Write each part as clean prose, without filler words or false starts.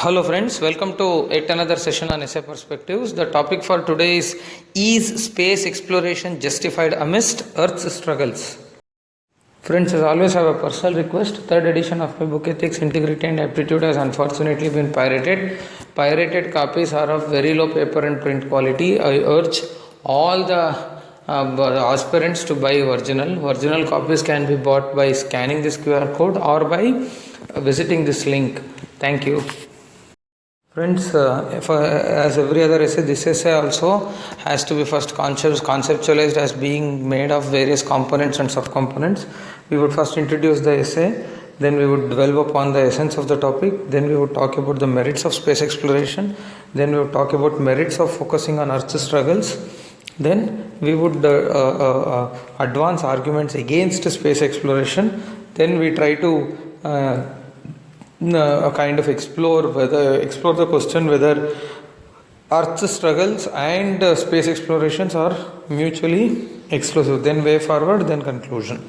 Hello friends, welcome to yet another session on essay perspectives. The topic for today is space exploration justified amidst Earth's struggles? Friends, as always, I have a personal request. Third edition of my book Ethics, Integrity and Aptitude has unfortunately been pirated. Pirated copies are of very low paper and print quality. I urge all the aspirants to buy original. Original copies can be bought by scanning this QR code or by visiting this link. Thank you. Friends, as every other essay, this essay also has to be first conceptualized as being made of various components and subcomponents. We would first introduce the essay, then we would dwell upon the essence of the topic, then we would talk about the merits of space exploration, then we would talk about merits of focusing on Earth's struggles, then we would advance arguments against space exploration, then we try to explore the question whether Earth's struggles and space explorations are mutually exclusive. Then way forward, then conclusion.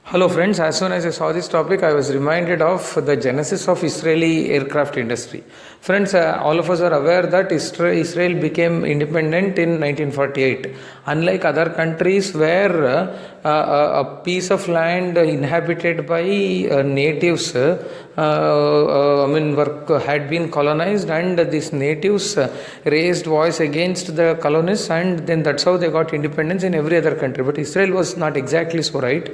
Hello friends, as soon as I saw this topic, I was reminded of the genesis of Israeli aircraft industry. Friends, all of us are aware that Israel became independent in 1948. Unlike other countries where a piece of land inhabited by natives had been colonized, and these natives raised voice against the colonists, and then that's how they got independence in every other country. But Israel was not exactly so, right?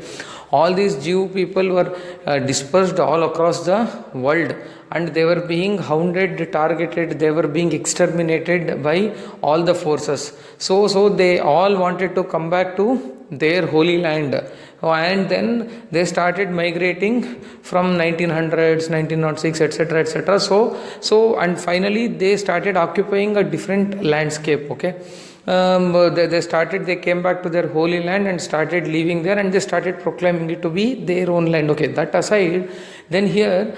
All these Jew people were dispersed all across the world, and they were being hounded, targeted, they were being exterminated by all the forces. So they all wanted to come back to their holy land, and then they started migrating from 1900s, 1906, etc. So and finally they started occupying a different landscape. They came back to their holy land and started living there, and they started proclaiming it to be their own land. Okay, that aside, then here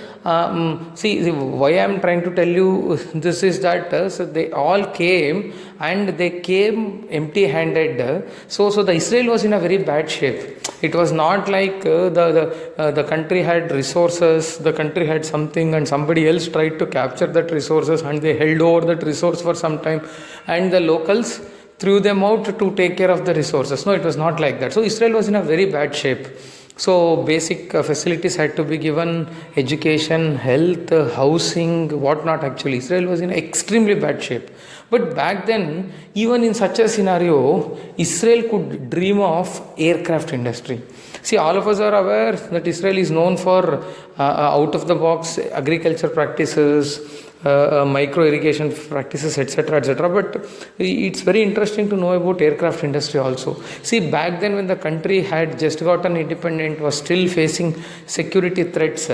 see why I am trying to tell you this is that so they all came, and they came empty handed. So the Israel was in a very bad shape. It was not like the country had resources, the country had something, and somebody else tried to capture that resources, and they held over that resource for some time, and the locals threw them out to take care of the resources. No, it was not like that. So Israel was in a very bad shape. So basic facilities had to be given, education, health, housing, whatnot. Actually, Israel was in extremely bad shape. But back then, even in such a scenario, Israel could dream of aircraft industry. See, all of us are aware that Israel is known for out-of-the-box agriculture practices, micro irrigation practices, etc. But it's very interesting to know about aircraft industry also. See, back then when the country had just gotten independent, was still facing security threats,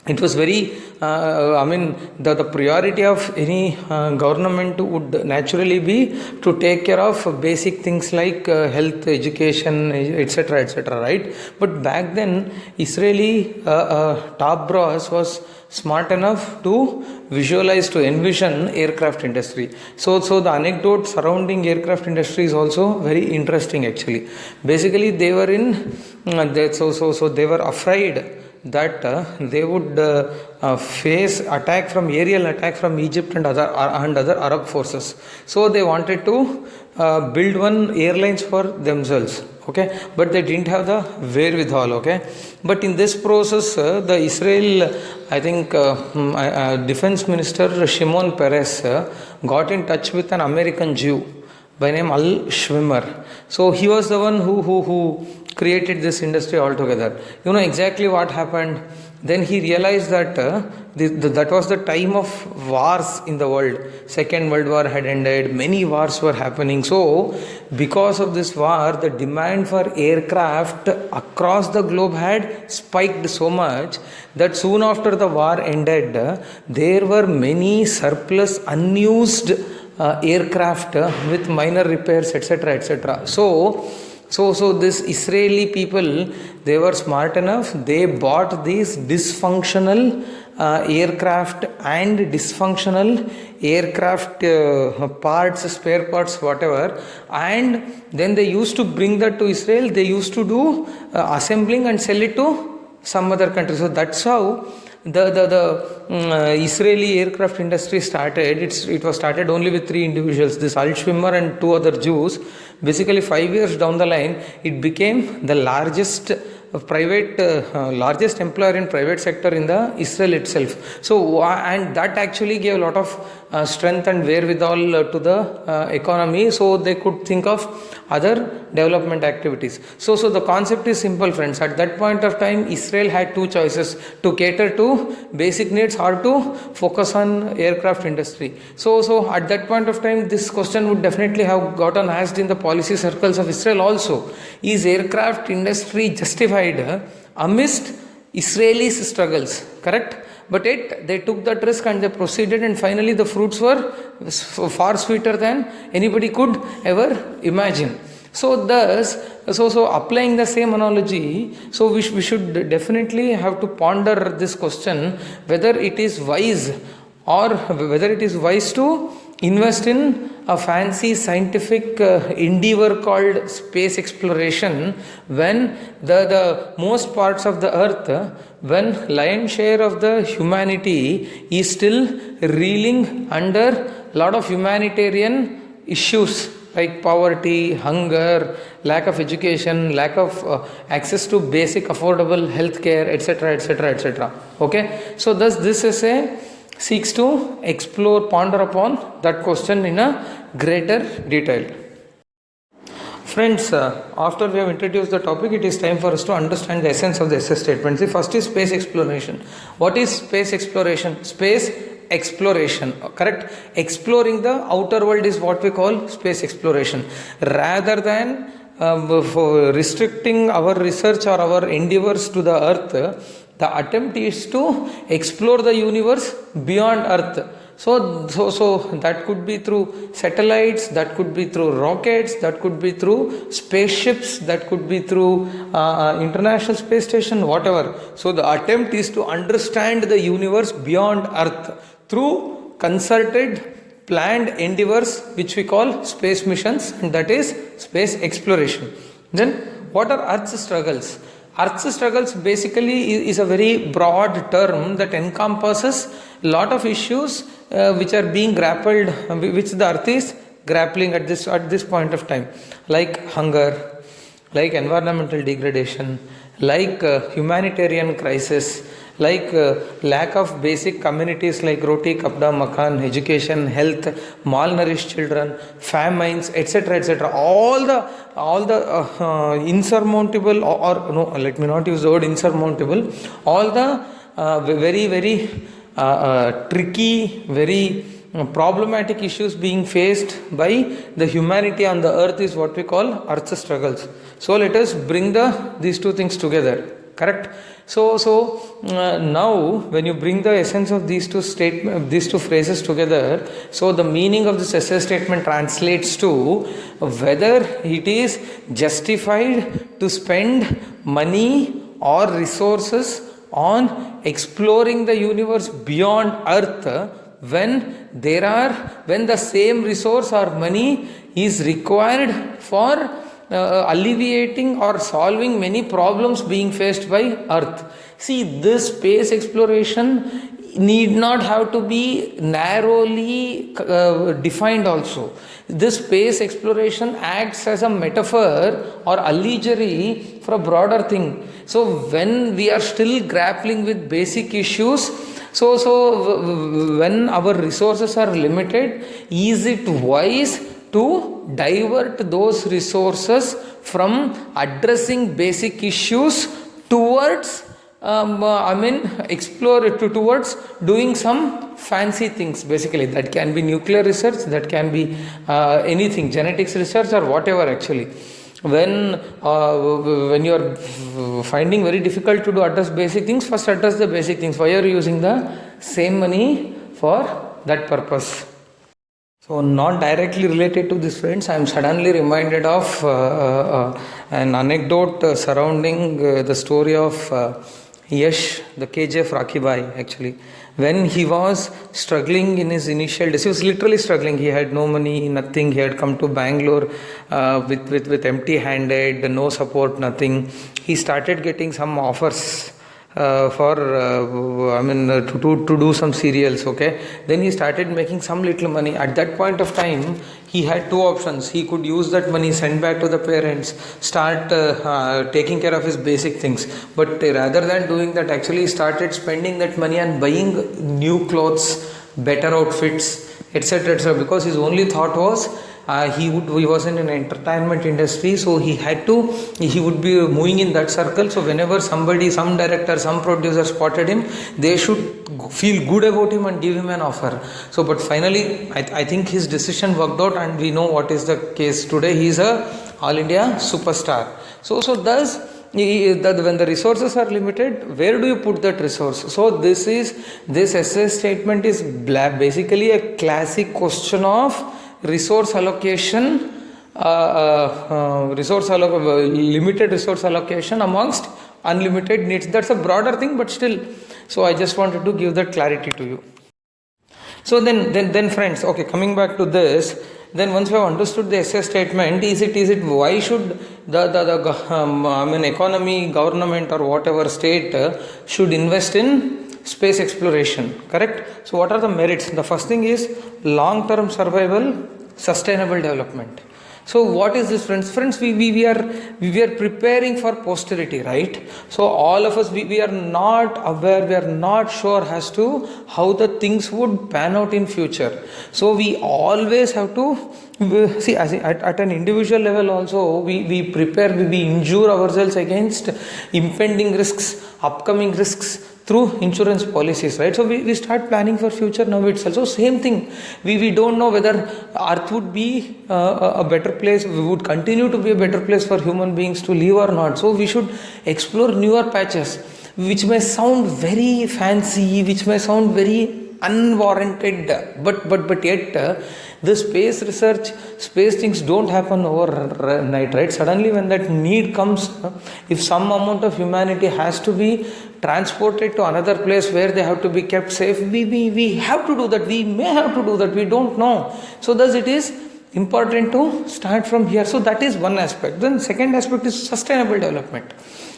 it was very the priority of any government would naturally be to take care of basic things like health, education, etc. Right? But back then Israeli top brass was smart enough to visualize, to envision aircraft industry. So the anecdote surrounding aircraft industry is also very interesting actually. Basically they were they were afraid that they would face aerial attack from Egypt and other Arab forces. So they wanted to build one airlines for themselves. Okay, but they didn't have the wherewithal. Okay, but in this process, the Israel, I think, Defense Minister Shimon Peres got in touch with an American Jew by name Al Schwimmer. So he was the one who created this industry altogether. You know exactly what happened. Then he realized that that was the time of wars in the world. Second World War had ended, many wars were happening. So because of this war, the demand for aircraft across the globe had spiked so much that soon after the war ended, there were many surplus unused aircraft with minor repairs, etc. So this Israeli people, they were smart enough, they bought these dysfunctional aircraft and dysfunctional aircraft parts, spare parts, whatever, and then they used to bring that to Israel. They used to do assembling and sell it to some other country. So that's how the Israeli aircraft industry started, it was started only with 3 individuals, this Al Schwimmer and 2 other Jews. Basically 5 years down the line, it became the largest largest employer in private sector in the Israel itself. So and that actually gave a lot of strength and wherewithal to the economy, so they could think of other development activities. So the concept is simple, friends. At that point of time, Israel had 2 choices: to cater to basic needs or to focus on aircraft industry. So at that point of time, this question would definitely have gotten asked in the policy circles of Israel also. Is aircraft industry justified amidst Israelis struggles? Correct? But yet they took that risk and they proceeded, and finally the fruits were far sweeter than anybody could ever imagine. So thus, so applying the same analogy, so we should definitely have to ponder this question, whether it is wise to invest in a fancy scientific endeavor called space exploration, when the most parts of the earth, when lion's share of the humanity is still reeling under a lot of humanitarian issues like poverty, hunger, lack of education, lack of access to basic affordable healthcare, etc., etc., etc. Okay, so thus this essay seeks to ponder upon that question in a greater detail. Friends, after we have introduced the topic, it is time for us to understand the essence of the essay statement. The first is space exploration. What is space exploration? Space exploration, correct? Exploring the outer world is what we call space exploration. Rather than for restricting our research or our endeavors to the earth, the attempt is to explore the universe beyond earth. So that could be through satellites, that could be through rockets, that could be through spaceships, that could be through International Space Station, whatever. So the attempt is to understand the universe beyond earth through concerted, planned endeavors, which we call space missions, and that is space exploration. Then what are Earth's struggles? Earth's struggles basically is a very broad term that encompasses a lot of issues which are being grappled, which the earth is grappling at this point of time, like hunger, like environmental degradation, like humanitarian crisis, like lack of basic communities like roti, kapda, makan, education, health, malnourished children, famines, etc., etc. All the insurmountable, or no, let me not use the word insurmountable, all the very, very tricky, very problematic issues being faced by the humanity on the earth is what we call Earth's struggles. So let us bring these 2 things together. Correct? So now when you bring the essence of these 2 phrases together, so the meaning of this essay statement translates to whether it is justified to spend money or resources on exploring the universe beyond earth when the same resource or money is required for alleviating or solving many problems being faced by earth. See, this space exploration need not have to be narrowly defined also. This space exploration acts as a metaphor or allegory for a broader thing. So when we are still grappling with basic issues, so when our resources are limited, is it wise to divert those resources from addressing basic issues towards towards doing some fancy things? Basically, that can be nuclear research, that can be anything, genetics research or whatever. Actually, when you are finding very difficult to address basic things, first address the basic things. Why are you using the same money for that purpose? So not directly related to this, friends, I am suddenly reminded of an anecdote surrounding the story of Yash, the KGF Rakhi Bhai. Actually, when he was struggling in his initial days, he was literally struggling. He had no money, nothing. He had come to Bangalore with empty-handed, no support, nothing. He started getting some offers to do some serials. Okay, then he started making some little money. At that point of time, he had two options. He could use that money, send back to the parents, start taking care of his basic things. But rather than doing that, actually he started spending that money and buying new clothes, better outfits, etc., etc., because his only thought was he was in an entertainment industry, so he would be moving in that circle. So whenever some director, some producer spotted him, they should feel good about him and give him an offer. So but finally I think his decision worked out, and we know what is the case today. He is a all India superstar. So thus when the resources are limited, where do you put that resource? So this essay statement is basically a classic question of resource allocation, limited resource allocation amongst unlimited needs. That's a broader thing, but still, so I just wanted to give that clarity to you. So then friends, okay, coming back to this, then once we have understood the essay statement, is it why should the economy, government, or whatever state should invest in space exploration, correct? So what are the merits? The first thing is long term survival, sustainable development. So what is this, friends? We are preparing for posterity, right? So all of us, we are not aware, we are not sure as to how the things would pan out in future. So we always have to see, at an individual level also, we prepare, we injure ourselves against impending risks, upcoming risks, through insurance policies, right? So we start planning for future now itself. So same thing, we don't know whether earth would be a better place, we would continue to be a better place for human beings to live or not. So we should explore newer patches, which may sound very fancy, which may sound very unwarranted, but yet the space research, space things don't happen overnight, right? Suddenly when that need comes, if some amount of humanity has to be transported to another place where they have to be kept safe, we have to do that, we may have to do that, we don't know. So thus it is important to start from here. So that is one aspect. Then second aspect is sustainable development,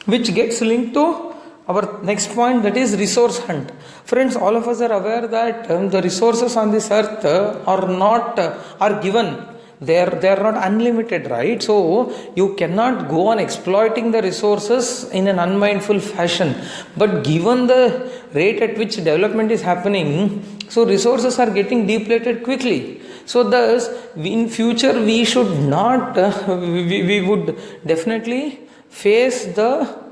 which gets linked to our next point, that is resource hunt. Friends, all of us are aware that the resources on this earth are given. They are not unlimited, right? So you cannot go on exploiting the resources in an unmindful fashion. But given the rate at which development is happening, so resources are getting depleted quickly. So thus, in future we should not, we would definitely face the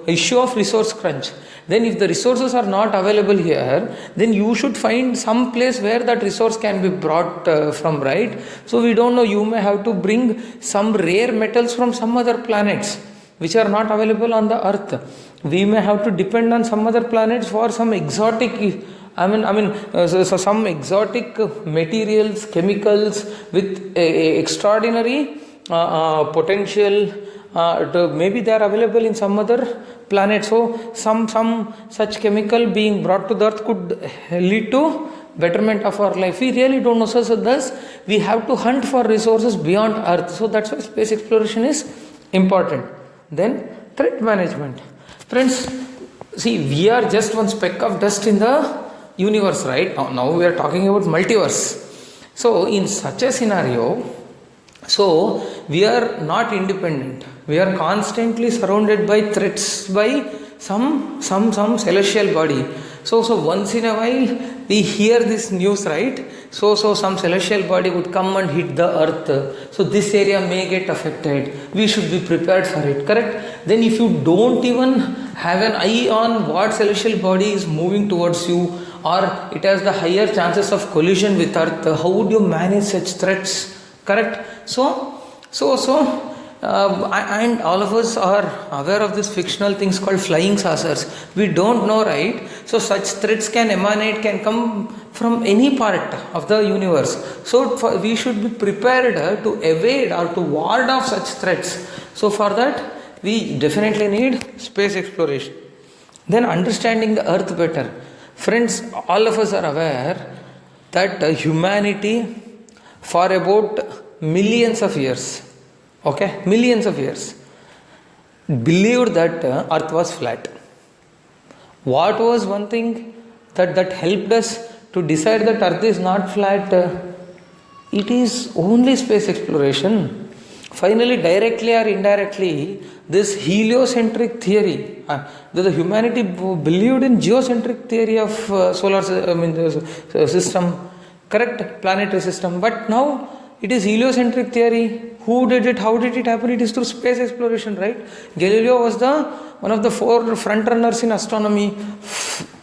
issue of resource crunch. Then if the resources are not available here, then you should find some place where that resource can be brought from, right? So we don't know, you may have to bring some rare metals from some other planets which are not available on the earth. We may have to depend on some other planets for some exotic some exotic materials, chemicals with extraordinary potential. Maybe they are available in some other planet. So some such chemical being brought to the earth could lead to betterment of our life. We really don't know. So thus we have to hunt for resources beyond earth. So that's why space exploration is important. Then threat management. Friends, see, we are just one speck of dust in the universe, right? Now we are talking about multiverse. So in such a scenario, so we are not independent. We are constantly surrounded by threats by some celestial body. So once in a while we hear this news, right? So some celestial body would come and hit the earth. So this area may get affected. We should be prepared for it, correct? Then if you don't even have an eye on what celestial body is moving towards you, or it has the higher chances of collision with earth, how would you manage such threats? Correct? And all of us are aware of these fictional things called flying saucers. We don't know, right? So such threats can come from any part of the universe. So we should be prepared to evade or to ward off such threats. So for that, we definitely need space exploration. Then understanding the earth better. Friends, all of us are aware that humanity for about millions of years, believed that earth was flat. What was one thing that helped us to decide that earth is not flat? It is only space exploration. Finally, directly or indirectly, this heliocentric theory, the humanity believed in geocentric theory of system, correct, planetary system, but now it is heliocentric theory. Who did it? How did it happen? It is through space exploration, right? Galileo was the one of the 4 front runners in astronomy,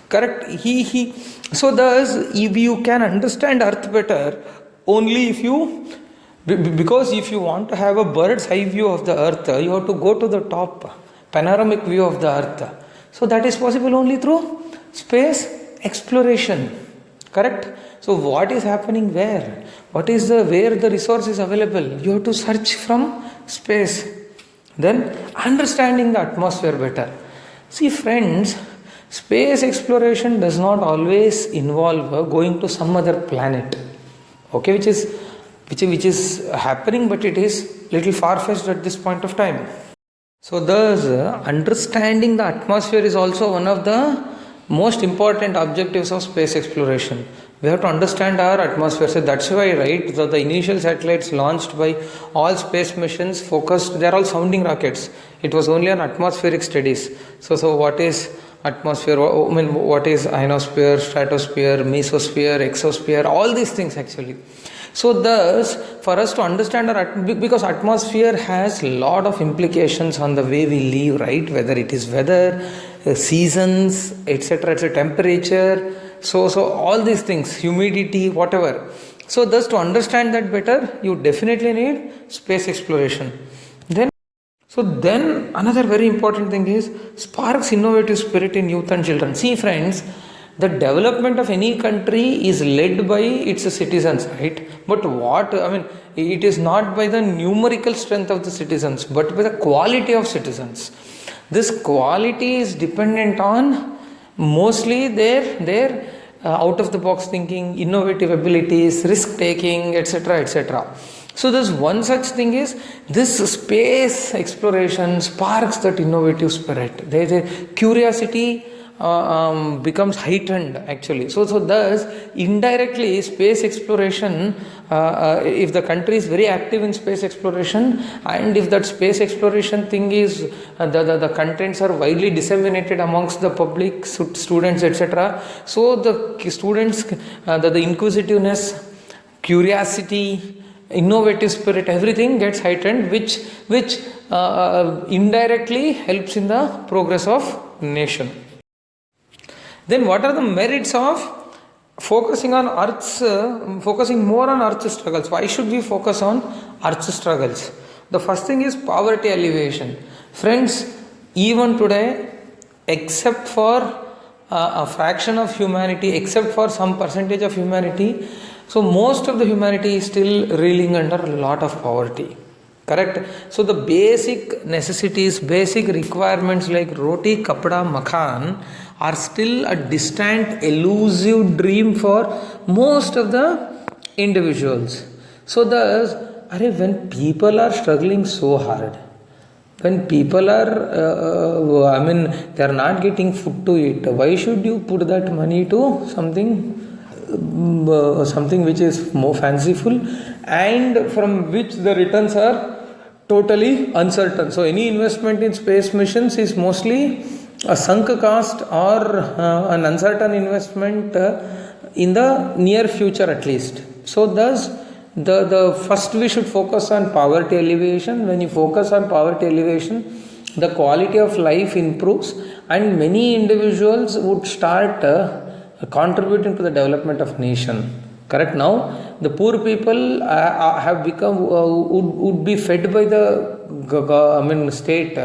correct. He so thus you can understand earth better only if you, because if you want to have a bird's eye view of the earth, you have to go to the top panoramic view of the earth. So that is possible only through space exploration, correct. So what is happening where? What is where the resource is available? You have to search from space. Then understanding the atmosphere better. See friends, space exploration does not always involve going to some other planet, okay, which is happening, but it is little far-fetched at this point of time. So thus understanding the atmosphere is also one of the most important objectives of space exploration. We have to understand our atmosphere. So that's why, right, the initial satellites launched by all space missions focused, they are all sounding rockets. It was only on atmospheric studies. So what is atmosphere? What is ionosphere, stratosphere, mesosphere, exosphere, all these things actually. So thus, for us to understand because atmosphere has lot of implications on the way we live, right? Whether it is weather, seasons, etc., temperature, so all these things, humidity, whatever. So thus, to understand that better, you definitely need space exploration. Then another very important thing is sparks innovative spirit in youth and children. See friends, the development of any country is led by its citizens, right? But it is not by the numerical strength of the citizens, but by the quality of citizens. This quality is dependent on mostly their out of the box thinking, innovative abilities, risk taking, etc. So there's one such thing is this space exploration sparks that innovative spirit. There's a curiosity becomes heightened actually. So thus indirectly space exploration, if the country is very active in space exploration, and if that space exploration thing is the contents are widely disseminated amongst the public, students, etc. So the students, the inquisitiveness, curiosity, innovative spirit, everything gets heightened, which indirectly helps in the progress of nation. Then what are the merits of focusing more on Earth's struggles? Why should we focus on Earth's struggles? The first thing is poverty alleviation. Friends, even today, except for a fraction of humanity, except for some percentage of humanity, so most of the humanity is still reeling under a lot of poverty. Correct? So the basic necessities, basic requirements like roti, kapda, makan are still a distant, elusive dream for most of the individuals. So thus, when people are struggling so hard, when people are, they are not getting food to eat, why should you put that money to something which is more fanciful and from which the returns are totally uncertain? So any investment in space missions is mostly a sunk cost or an uncertain investment in the near future at least. So thus the first we should focus on poverty alleviation. When you focus on poverty alleviation, the quality of life improves and many individuals would start contributing to the development of nation. Correct? Now the poor people have become would be fed by the state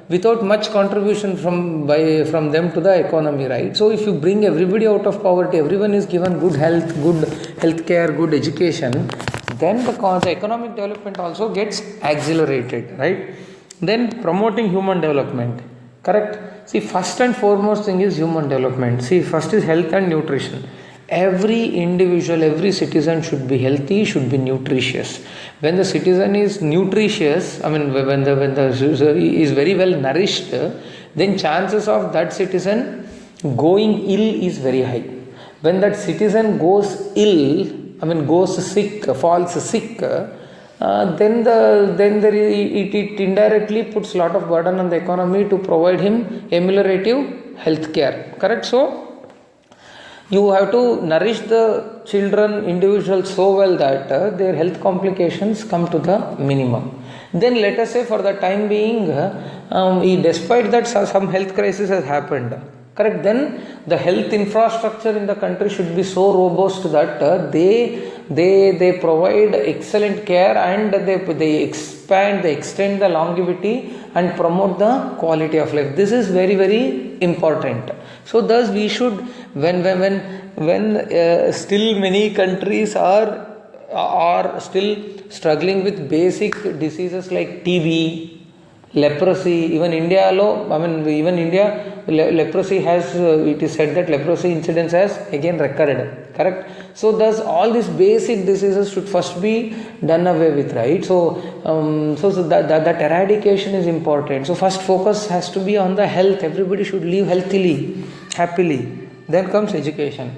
without much contribution from them to the economy, right? So if you bring everybody out of poverty, everyone is given good health, good health care, good education, then the economic development also gets accelerated, right? Then promoting human development. Correct? See, first and foremost thing is human development. See, first is health and nutrition. Every individual, every citizen should be healthy, should be nutritious. When the citizen is nutritious, when the is very well nourished, then chances of that citizen going ill is very high. When that citizen goes ill, goes sick, falls sick, then it indirectly puts a lot of burden on the economy to provide him ameliorative health care. Correct? So you have to nourish the children, individuals so well that their health complications come to the minimum. Then let us say for the time being, despite that some health crisis has happened, correct, then the health infrastructure in the country should be so robust that they provide excellent care and they extend the longevity and promote the quality of life. This is very, very important. So thus we should, when still many countries are still struggling with basic diseases like TB, leprosy, even India, leprosy has, it is said that leprosy incidence has again recurred, correct? So thus all these basic diseases should first be done away with, right? So that eradication is important. So first focus has to be on the health. Everybody should live healthily, happily. Then comes education.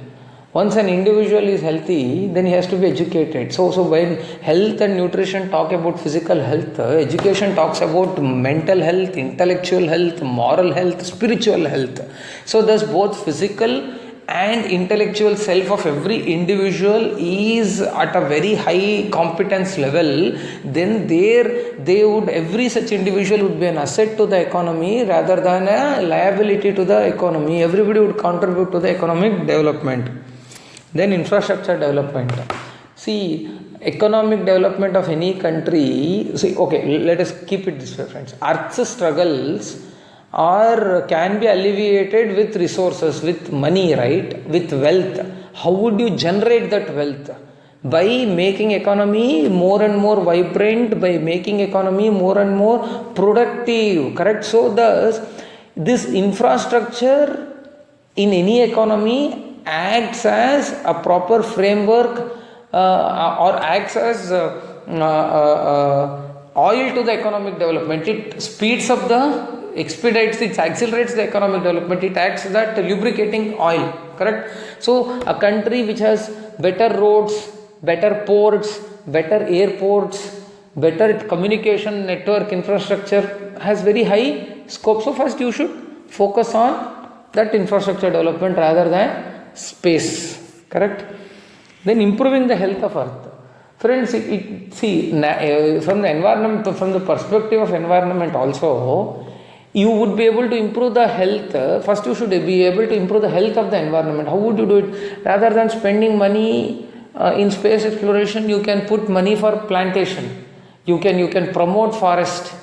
Once an individual is healthy, then he has to be educated. So when health and nutrition talk about physical health, education talks about mental health, intellectual health, moral health, spiritual health. So thus both physical and intellectual self of every individual is at a very high competence level, then every such individual would be an asset to the economy rather than a liability to the economy. Everybody would contribute to the economic development. Then infrastructure development. See, economic development of any country, let us keep it this way, friends. Earth's struggles can be alleviated with resources, with money, right? With wealth. How would you generate that wealth? By making economy more and more vibrant, by making economy more and more productive, correct? So thus, this infrastructure in any economy acts as a proper framework or acts as oil to the economic development. It speeds up it accelerates the economic development. It acts as that lubricating oil, correct? So a country which has better roads, better ports, better airports, better communication network infrastructure has very high scope. So first you should focus on that infrastructure development rather than space, correct? Then improving the health of earth. Friends, from the environment, from the perspective of environment also, you would be able to improve the health. First you should be able to improve the health of the environment. How would you do it? Rather than spending money in space exploration, you can put money for plantation. You can promote forest.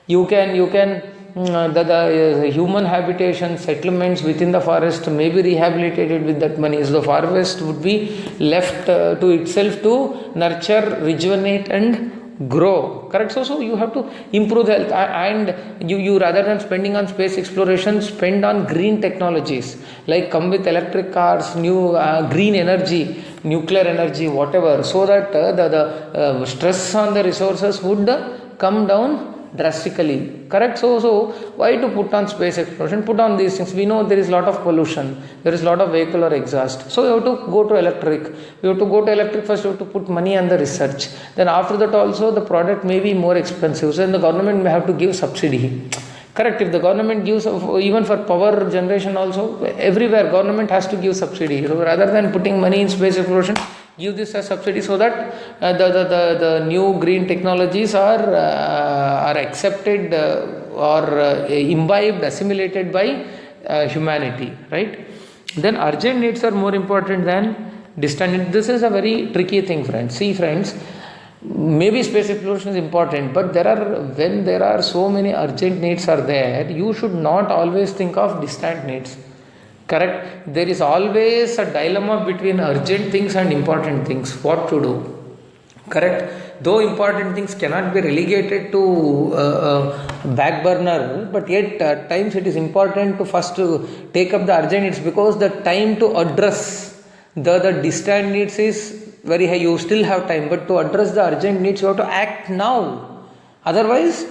You can the human habitation settlements within the forest may be rehabilitated with that money. So the forest would be left to itself to nurture, rejuvenate and grow, correct? So you have to improve the health, and you rather than spending on space exploration, spend on green technologies, like come with electric cars, new green energy, nuclear energy, whatever, so that the stress on the resources would come down drastically, correct? So why to put on space exploration? Put on these things. We know there is a lot of pollution, there is a lot of vehicular exhaust, so you have to go to electric. You have to go to electric first. You have to put money on the research. Then after that also the product may be more expensive, so then the government may have to give subsidy, correct? If the government gives, even for power generation also, everywhere government has to give subsidy. So rather than putting money in space exploration, give this as subsidy, so that the new green technologies are accepted or imbibed, assimilated by humanity, right? Then urgent needs are more important than distant needs. This is a very tricky thing, friends. See, friends, maybe space exploration is important, but when there are so many urgent needs are there, you should not always think of distant needs. Correct? There is always a dilemma between urgent things and important things. What to do? Correct? Though important things cannot be relegated to back burner, but yet at times it is important to first take up the urgent needs, because the time to address the distant needs is very high. You still have time, but to address the urgent needs, you have to act now. Otherwise,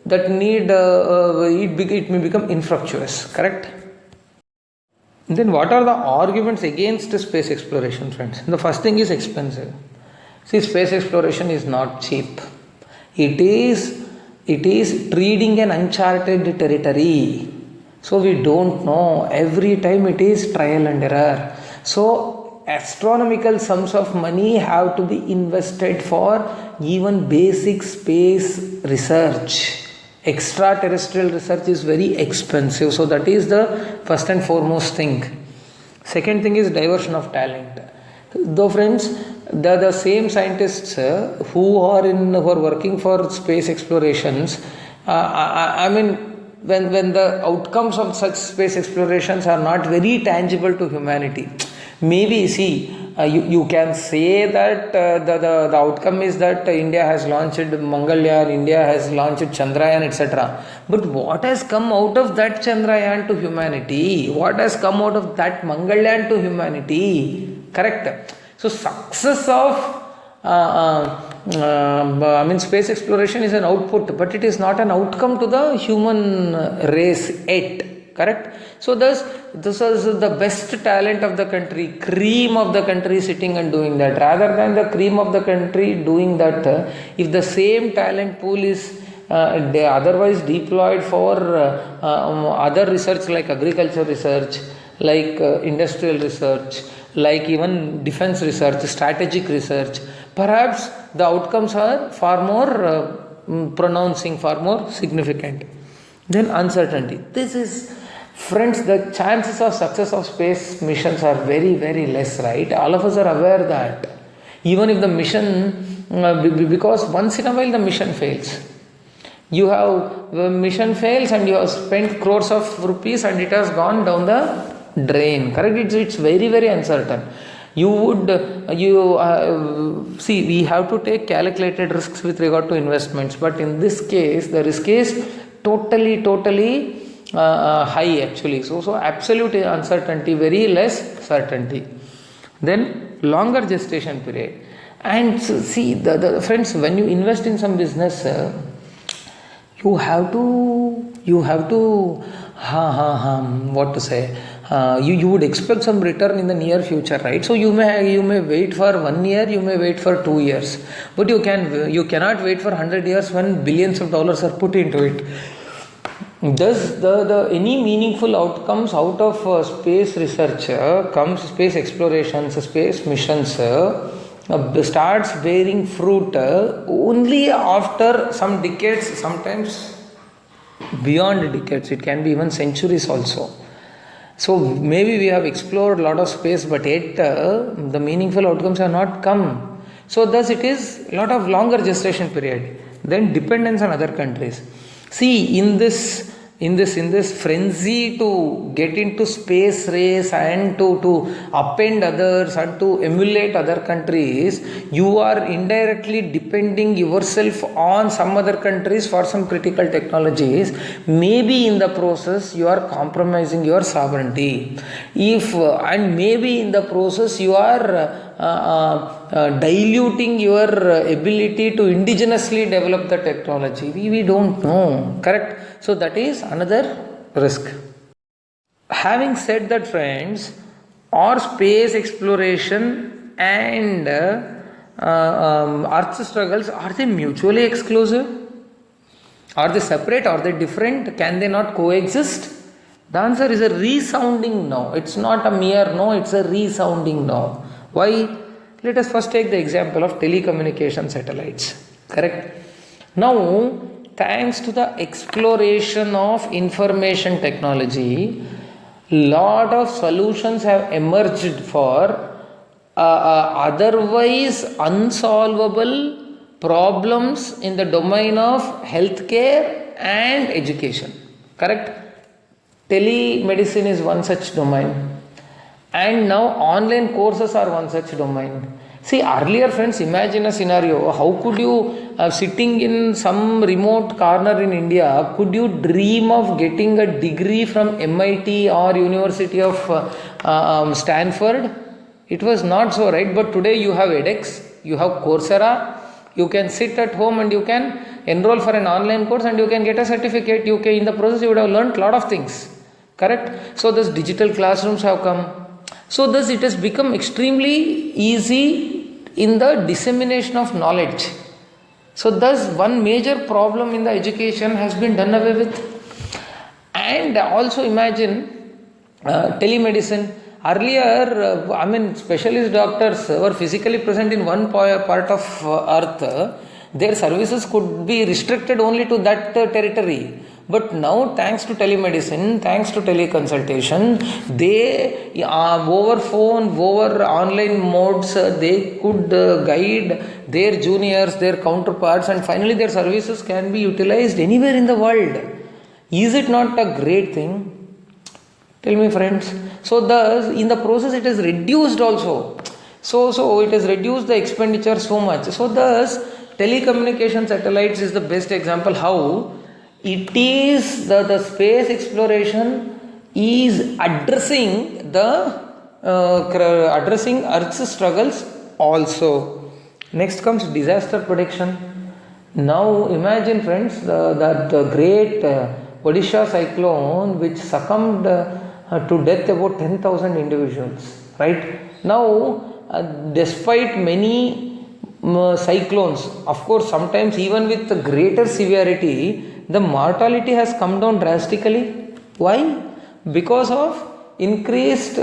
that need it may become infructuous. Correct? Then what are the arguments against space exploration, friends? The first thing is expensive. See, space exploration is not cheap. It is treading an uncharted territory. So we don't know. Every time it is trial and error. So astronomical sums of money have to be invested for even basic space research. Extraterrestrial research is very expensive. So that is the first and foremost thing. Second thing is diversion of talent. Though friends, the same scientists who are working for space explorations, I mean, when the outcomes of such space explorations are not very tangible to humanity, maybe see, you can say that the outcome is that India has launched Mangalyaan, India has launched Chandrayaan, etc. But what has come out of that Chandrayaan to humanity? What has come out of that Mangalyaan to humanity? Correct. So success of space exploration is an output, but it is not an outcome to the human race yet. Correct. So this is the best talent of the country, cream of the country sitting and doing that, rather than the cream of the country doing that. If the same talent pool is otherwise deployed for other research like agriculture research, like industrial research, like even defense research, strategic research, perhaps the outcomes are far more pronouncing, far more significant. Then uncertainty. This is, friends, the chances of success of space missions are very, very less, right? All of us are aware that. Even if the mission, because once in a while the mission fails. The mission fails and you have spent crores of rupees and it has gone down the drain. Correct? It's very, very uncertain. See, we have to take calculated risks with regard to investments, but in this case, the risk is totally high actually. So absolute uncertainty, very less certainty. Then longer gestation period. And see, the friends, when you invest in some business, you have to what to say, you would expect some return in the near future, right? So you may wait for 1 year, you may wait for 2 years, but you cannot wait for 100 years when billions of dollars are put into it. Does any meaningful outcomes out of space research space explorations, space missions starts bearing fruit only after some decades, sometimes beyond decades, it can be even centuries also. So maybe we have explored a lot of space, but yet the meaningful outcomes have not come. So thus it is a lot of longer gestation period. Then dependence on other countries. See, in this frenzy to get into space race and to upend others and to emulate other countries, you are indirectly depending yourself on some other countries for some critical technologies. Maybe in the process you are compromising your sovereignty. And maybe in the process you are diluting your ability to indigenously develop the technology. We don't know. Correct? So that is another risk. Having said that, friends, are space exploration and Earth struggles, are they mutually exclusive? Are they separate? Are they different? Can they not coexist? The answer is a resounding no. It's not a mere no, it's a resounding no. Why? Let us first take the example of telecommunication satellites. Correct? Now, thanks to the exploration of information technology, lot of solutions have emerged for otherwise unsolvable problems in the domain of healthcare and education. Correct? Telemedicine is one such domain. And now online courses are one such domain. See, earlier, friends, imagine a scenario. How could you, sitting in some remote corner in India, could you dream of getting a degree from MIT or University of Stanford? It was not so, right? But today you have edX, you have Coursera, you can sit at home and you can enroll for an online course and you can get a certificate. In the process, you would have learned a lot of things. correct? So thus digital classrooms have come. So thus it has become extremely easy in the dissemination of knowledge. So thus one major problem in the education has been done away with. And also imagine telemedicine. Earlier, specialist doctors were physically present in one part of earth. Their services could be restricted only to that territory. But now, thanks to telemedicine, thanks to teleconsultation, they over phone, over online modes, they could guide their juniors, their counterparts, and finally their services can be utilized anywhere in the world. Is it not a great thing? Tell me, friends. So thus in the process it has reduced also. So it has reduced the expenditure so much. So thus telecommunication satellites is the best example how it is the space exploration is addressing addressing Earth's struggles also. Next comes disaster prediction. Now imagine, friends, the great Odisha cyclone which succumbed to death about 10,000 individuals, right? Now, despite many cyclones, of course, sometimes even with the greater severity, the mortality has come down drastically. Why? Because of increased,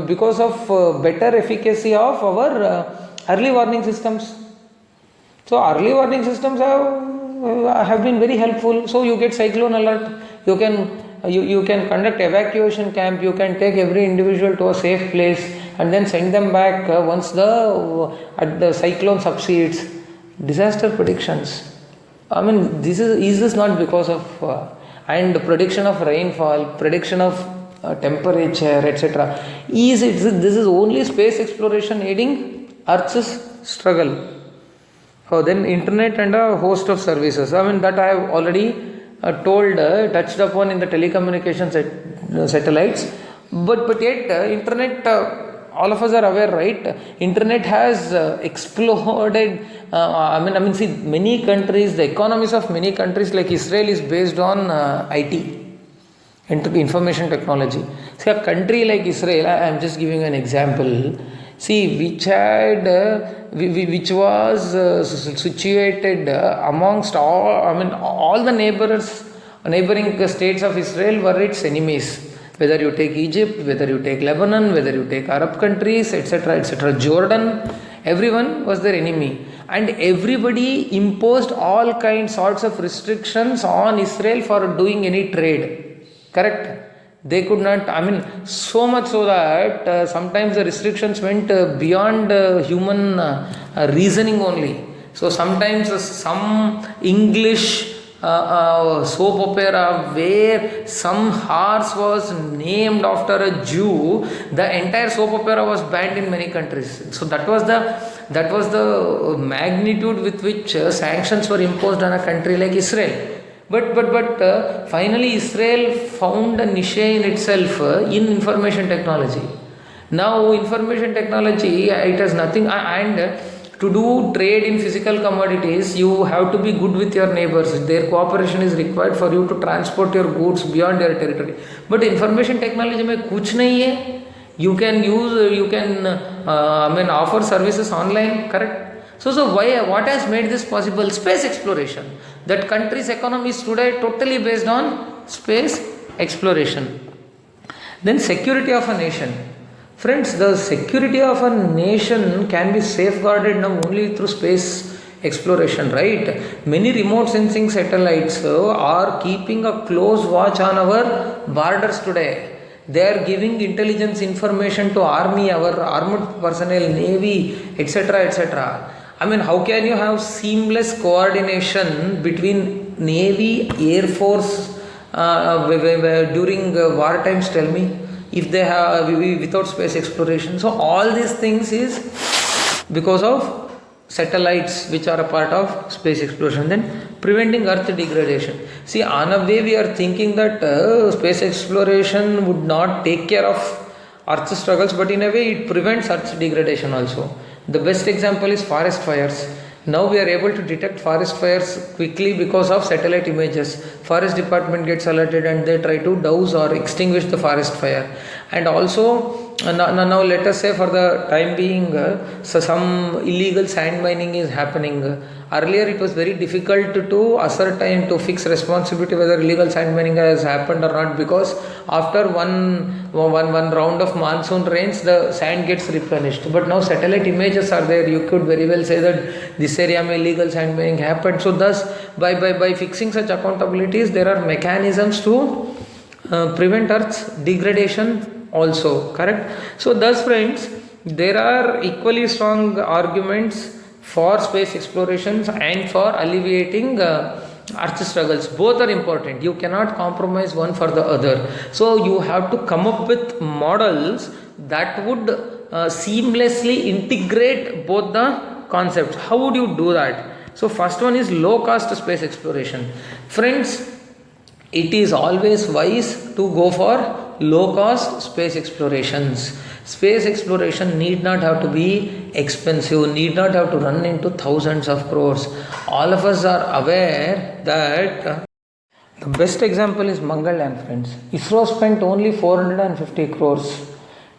because of better efficacy of our early warning systems. So early warning systems have been very helpful. So you get cyclone alert. You can conduct evacuation camp. You can take every individual to a safe place and then send them back once the cyclone subsides. Disaster predictions. Is this not because of and prediction of rainfall, prediction of temperature, etc. This is only space exploration aiding Earth's struggle. Then internet and a host of services. That I have already touched upon in the telecommunication satellites. But yet internet, all of us are aware, right? Internet has exploded. See, many countries, the economies of many countries like Israel is based on IT, information technology. See, a country like Israel, I am just giving an example. See, which was situated amongst all the neighboring states of Israel were its enemies. Whether you take Egypt, whether you take Lebanon, whether you take Arab countries, etc., Jordan, everyone was their enemy. And everybody imposed all sorts of restrictions on Israel for doing any trade. Correct? They could not, so much so that sometimes the restrictions went beyond human reasoning only. So sometimes some English soap opera where some horse was named after a Jew, the entire soap opera was banned in many countries. So that was the magnitude with which sanctions were imposed on a country like Israel. But finally Israel found a niche in itself in information technology. Now information technology, it has nothing, and to do trade in physical commodities, you have to be good with your neighbors. Their cooperation is required for you to transport your goods beyond your territory. But information technology mein kuch nahi hai. You can offer services online, correct? So what has made this possible? Space exploration. That country's economy is today totally based on space exploration. Then security of a nation. Friends, the security of a nation can be safeguarded now only through space exploration, right? Many remote sensing satellites are keeping a close watch on our borders today. They are giving intelligence information to army, our armed personnel, navy, etc. How can you have seamless coordination between navy, air force during war times? Tell me. If they have without space exploration. So all these things is because of satellites which are a part of space exploration. Then preventing earth degradation. See, on a way we are thinking that space exploration would not take care of earth's struggles, but in a way it prevents earth's degradation also. The best example is forest fires. Now we are able to detect forest fires quickly because of satellite images. Forest department gets alerted and they try to douse or extinguish the forest fire. And also now let us say for the time being, so some illegal sand mining is happening. Earlier it was very difficult to ascertain, to fix responsibility whether illegal sand mining has happened or not, because after one round of monsoon rains the sand gets replenished. But now satellite images are there, you could very well say that this area may illegal sand mining happened. So thus by fixing such accountabilities, there are mechanisms to prevent earth's degradation also, correct? So thus friends, there are equally strong arguments for space explorations and for alleviating earth struggles. Both are important, you cannot compromise one for the other. So you have to come up with models that would seamlessly integrate both the concepts. How would you do that? So first one is low cost space exploration. Friends, it is always wise to go for low cost space explorations. Space exploration need not have to be expensive, need not have to run into thousands of crores. All of us are aware that the best example is Mangalyaan, friends. ISRO spent only 450 crores.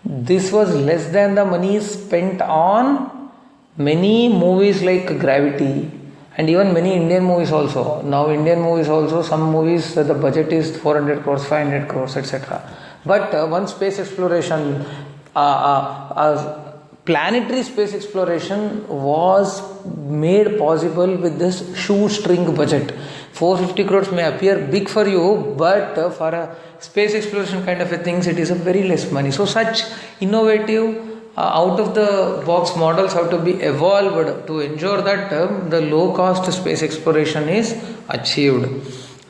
This was less than the money spent on many movies like Gravity, and even many Indian movies also. Now Indian movies also, some movies the budget is 400 crores, 500 crores, etc. But one space exploration, planetary space exploration was made possible with this shoestring budget. 450 crores may appear big for you, but for a space exploration kind of a things, it is a very less money. So such innovative out of the box models have to be evolved to ensure that the low cost space exploration is achieved.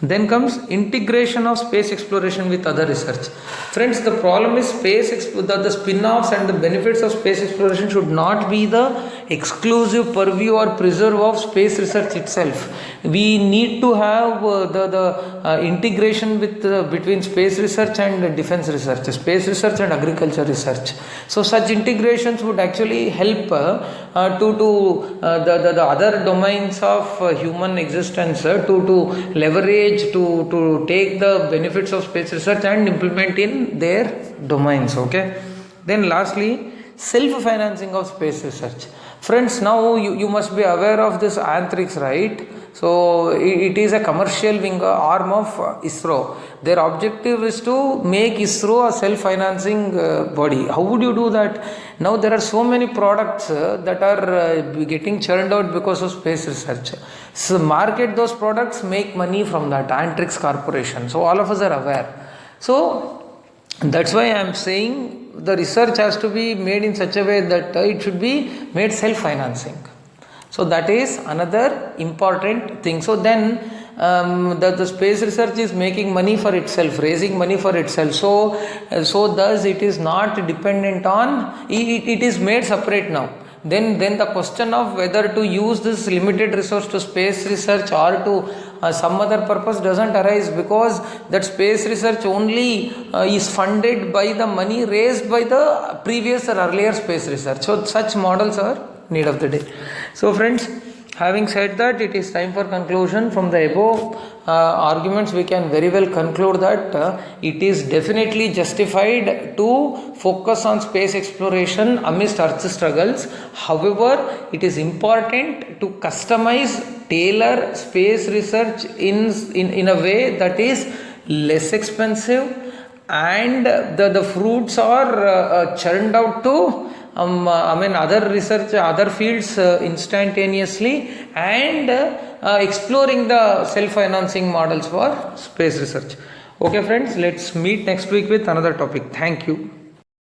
Then comes integration of space exploration with other research. Friends, the problem is the spin-offs and the benefits of space exploration should not be the exclusive purview or preserve of space research itself. We need to have the integration with between space research and defense research, space research and agriculture research. So such integrations would actually help to the other domains of human existence to leverage, to take the benefits of space research and implement in their domains. Okay. Then lastly, self-financing of space research. Friends, now you must be aware of this anthrics, right? So it is a commercial wing arm of ISRO. Their objective is to make ISRO a self-financing body. How would you do that? Now there are so many products that are getting churned out because of space research. So market those products, make money from that, Antrix Corporation. So all of us are aware. So that's why I am saying the research has to be made in such a way that it should be made self-financing. So that is another important thing. So then the space research is making money for itself, raising money for itself. So thus it is not dependent on, it is made separate now. Then the question of whether to use this limited resource to space research or to some other purpose doesn't arise, because that space research only is funded by the money raised by the previous or earlier space research. So such models are need of the day. So friends, having said that, it is time for conclusion. From the above arguments, we can very well conclude that it is definitely justified to focus on space exploration amidst Earth struggles. However, it is important to customize, tailor space research in a way that is less expensive, and the fruits are churned out to other research, other fields instantaneously, and exploring the self-financing models for space research. Okay friends, let's meet next week with another topic. Thank you.